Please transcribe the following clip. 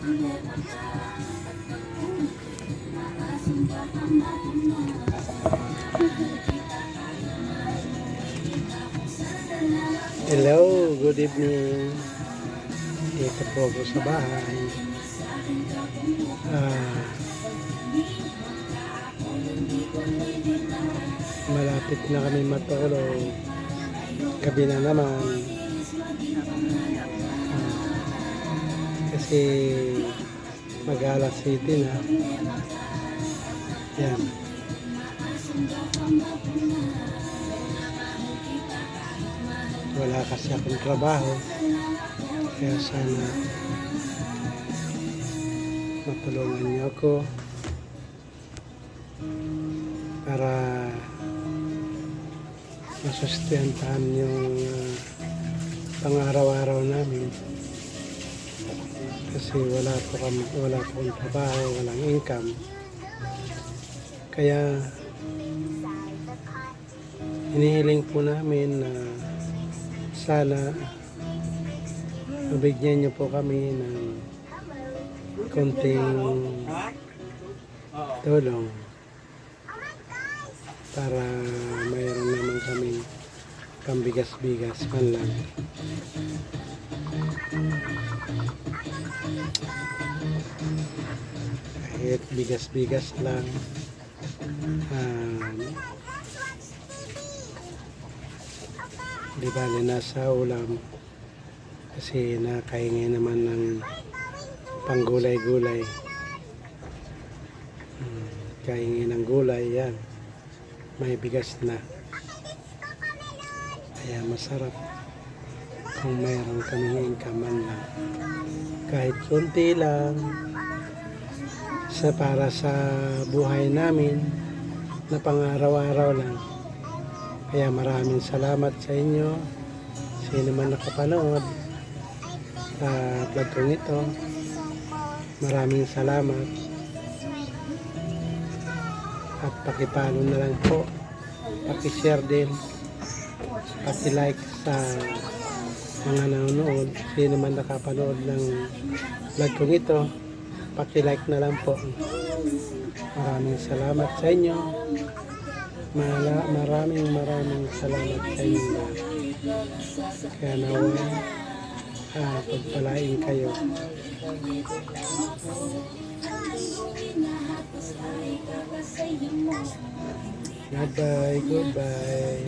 Hello, good evening. Dito po ako sa bahay. Malapit na kami matulog. Gabi na naman. Kasi mag-alas 7 na. Yan. Wala kasi akong trabaho. Kaya sana matulungan niyo ako para masustentan yung pang-araw-araw namin. Kasi wala po akong trabaho, walang income. Kaya hinihiling po namin na sana mabigyan niyo po kami ng konting tulong para mayroon naman kami pambigas-bigas man lang. Kahit bigas-bigas lang, di bali nasa ulam kasi nakahingi naman ng panggulay-gulay. Kahingi ng gulay, yan, may bigas na. Kaya masarap kung mayroon kaming income man lang, kahit konti lang, para sa buhay namin na pang-araw-araw lang. Kaya maraming salamat sa inyo, sino man nakapanood sa vlog kong ito. Maraming salamat at pakipalo na lang po, pakishare din, paki-like sa mga nanonood. Sino man nakapanood ng vlog kong ito, paki-like na lang po. Maraming salamat sa inyo. Maraming salamat sa inyo. Kaya naway pagpalain kayo. Goodbye.